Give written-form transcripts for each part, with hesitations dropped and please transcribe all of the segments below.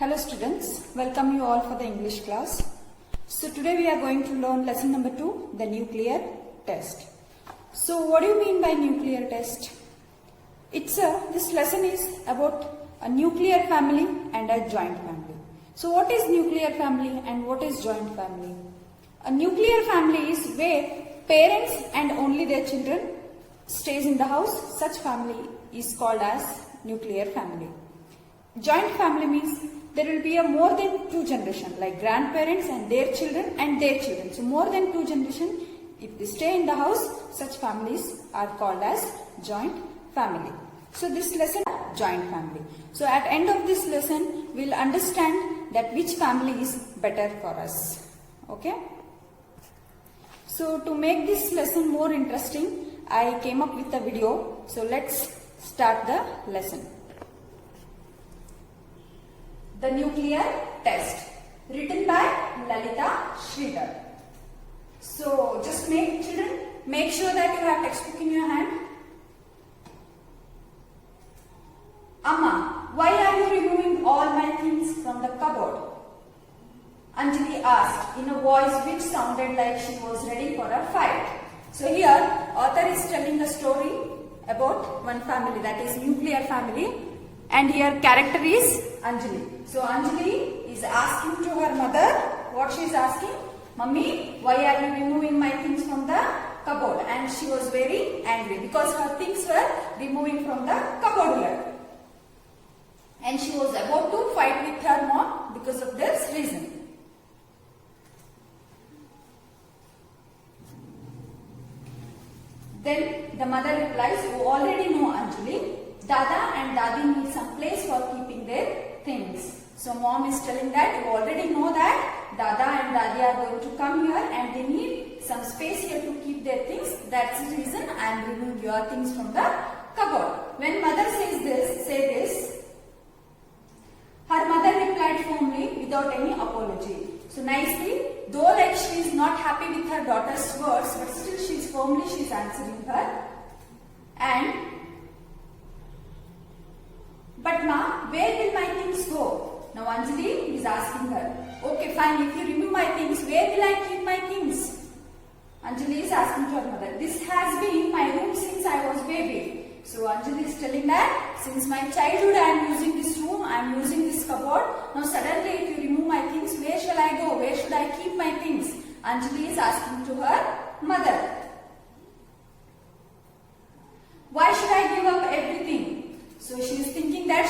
Hello students, welcome you all for the English class. So today we are going to learn lesson number 2, the nuclear test. So what do you mean by nuclear test? This lesson is about a nuclear family and a joint family. So what is nuclear family and what is joint family? A nuclear family is where parents and only their children stays in the house. Such family is called as nuclear family. Joint family means there will be a more than two generations, like grandparents and their children and their children. So more than two generations, if they stay in the house, such families are called as joint family. So this lesson, joint family. So at end of this lesson, we'll understand that which family is better for us. Okay. So to make this lesson more interesting, I came up with a video. So let's start the lesson. The Nuclear Test, written by Lalita Sridhar. So just make sure that you have textbook in your hand. Amma, why are you removing all my things from the cupboard? Anjali asked in a voice which sounded like she was ready for a fight. So here, author is telling a story about one family, that is nuclear family, and here character is Anjali. So Anjali is asking to her mother, what she is asking? Mummy, why are you removing my things from the cupboard? And she was very angry because her things were removing from the cupboard here. And she was about to fight with her mom because of this reason. Then the mother replies, you already know Anjali, Dada and Dadi need some place for keeping their things. So mom is telling that you already know that Dada and Dadi are going to come here and they need some space here to keep their things. That's the reason I am removing your things from the cupboard. When mother says this, her mother replied firmly without any apology. So nicely, though like she is not happy with her daughter's words, but still she is answering her. But ma, where will my things go? Now Anjali is asking her, okay fine, if you remove my things, where will I keep my things? Anjali is asking to her mother, this has been my room since I was baby. So Anjali is telling that since my childhood I am using this room, I am using this cupboard. Now suddenly if you remove my things, where shall I go? Where should I keep my things? Anjali is asking to her mother. Why should I give up everything? So she is thinking that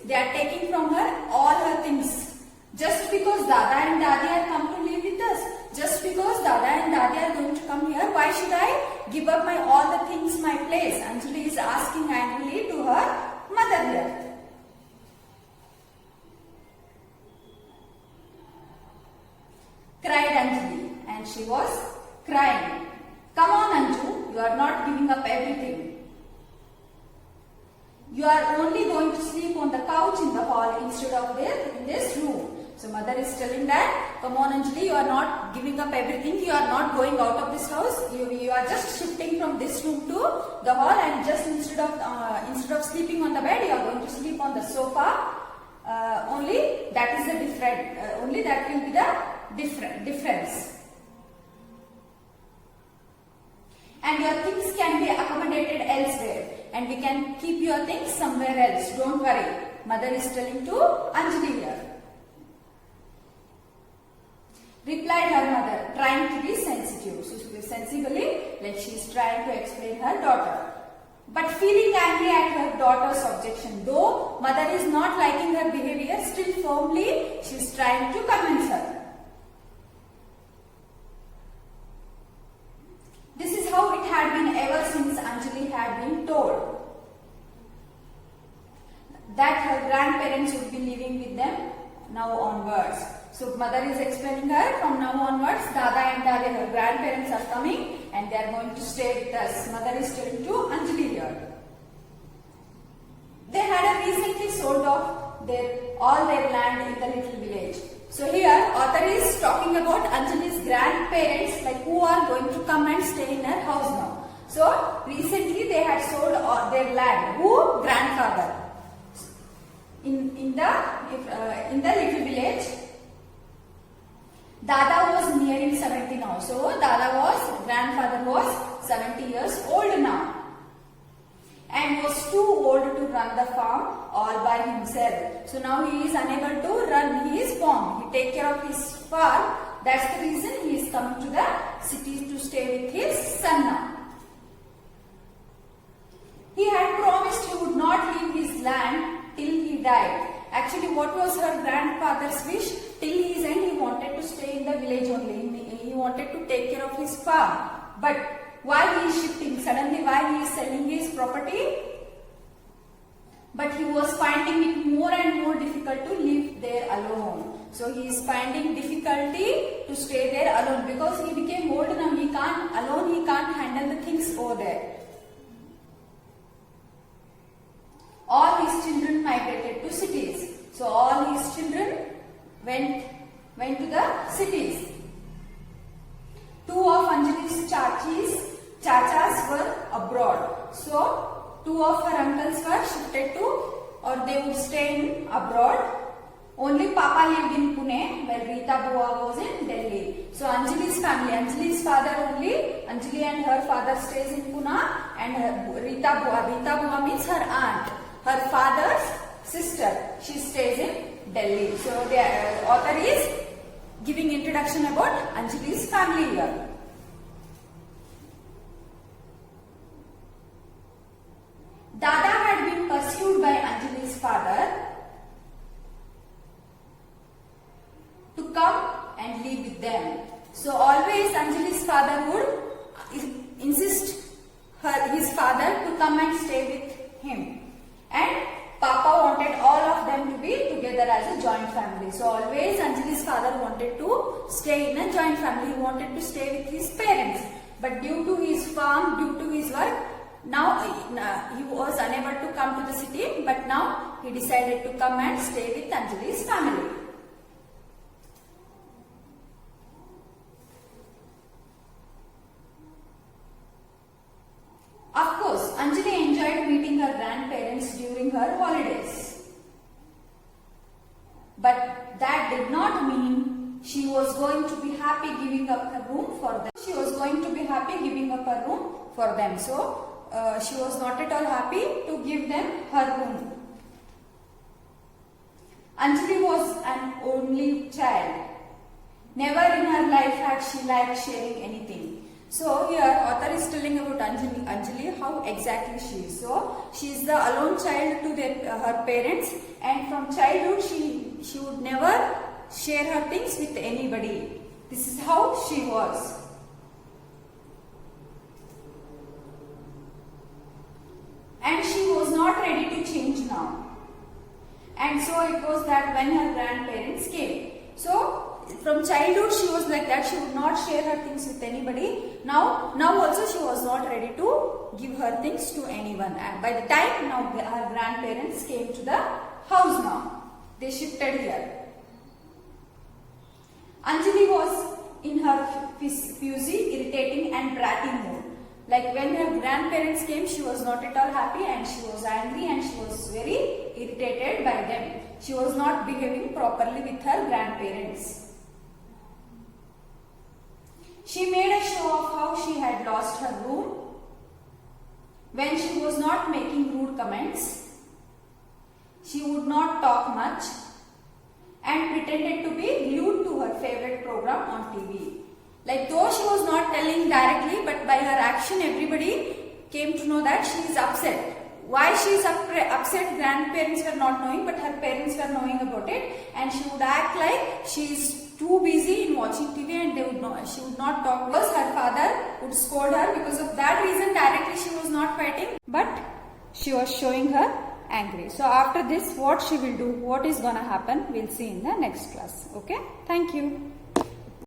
they are taking from her all her things. Just because Dada and Dadi are come to live with us, just because Dada and Dadi are going to come here, why should I give up all the things, my place? Anjali is asking angrily to her mother here. Cried Anjali, and she was crying. Come on Anju, you are not giving up everything. You are only going to sleep on the couch in the hall instead of in this room. So mother is telling that, come on Anjali, you are not giving up everything. You are not going out of this house. You are just shifting from this room to the hall, and just instead of sleeping on the bed, you are going to sleep on the sofa. Only that is the different. Only that will be the difference. And your things can be accommodated elsewhere, and we can keep your things somewhere else. Don't worry. Mother is telling to Anjali here. Replied her mother, trying to be sensitive. So sensibly, like she is trying to explain her daughter. But feeling angry at her daughter's objection, though mother is not liking her behavior, still firmly she is trying to convince her. This is how it had been ever since Anjali had been told that her grandparents would be living with them now onwards. So mother is explaining her, from now onwards Dada and Dadi, her grandparents are coming and they are going to stay with us. Mother is telling to Anjali here. They had recently sold off all their land in the little village. So here author is talking about Anjali's grandparents, like who are going to come and stay in her house now. So recently they had sold their land. Who? Grandfather. in the little village. Dada was nearing 70 now. So grandfather was 70 years old now and was too old to run the farm all by himself. So now he is unable to run his farm. He take care of his farm. That's the reason he is coming to the city to stay with his son now. He had promised he would not leave his land till he died. Actually, what was her grandfather's wish? Till his end, he wanted to stay in the village only. He wanted to take care of his farm. But why he is shifting? Suddenly, why he is selling his property? But he was finding it more and more difficult to live there alone. So he is finding difficulty to stay there alone because he became old now. He can't handle the things over there. All his children migrated to cities. So all his children went to the cities. Two of Anjali's chachas were abroad. So two of her uncles were shifted to, or they would stay in abroad. Only Papa lived in Pune, while Rita Bua was in Delhi. So Anjali's family, Anjali's father only, Anjali and her father stays in Pune, and Rita Bua means her aunt. Her father's sister, she stays in Delhi. So the author is giving introduction about Anjali's family here. Dada had been pursued by Anjali's father to come and live with them. So always Anjali's father would insist his father to come and stay with him. And Papa wanted all of them to be together as a joint family. So always Anjali's father wanted to stay in a joint family. He wanted to stay with his parents. But due to his farm, due to his work, now he was unable to come to the city. But now he decided to come and stay with Anjali's family. Of course, Anjali enjoyed meeting her grandparents during her holidays. But that did not mean she was going to be happy giving up her room for them. She was going to be happy giving up her room for them. So, she was not at all happy to give them her room. Anjali was an only child. Never in her life had she liked sharing anything. So here author is telling about Anjali how exactly she is. So she is the alone child to her parents, and from childhood she would never share her things with anybody. This is how she was. And she was not ready to change now. And so it was that when her grandparents came. So from childhood she was like that. She would not share her things with anybody. Now also she was not ready to give her things to anyone. And by the time now her grandparents came to the house now. They shifted here. Anjali was in her fusy, irritating and bratty mood. Like when her grandparents came, she was not at all happy and she was angry and she was very irritated by them. She was not behaving properly with her grandparents. She made a show of how she had lost her room when she was not making rude comments. She would not talk much and pretended to be glued to her favorite program on TV. Like though she was not telling directly, but by her action everybody came to know that she is upset. Why she is upset, grandparents were not knowing, but her parents were knowing about it, and she would act like she is too busy in watching TV and she would not talk because her father would scold her. Because of that reason directly she was not fighting, but she was showing her angry. So after this what she will do, what is gonna happen, we'll see in the next class. Okay, thank you.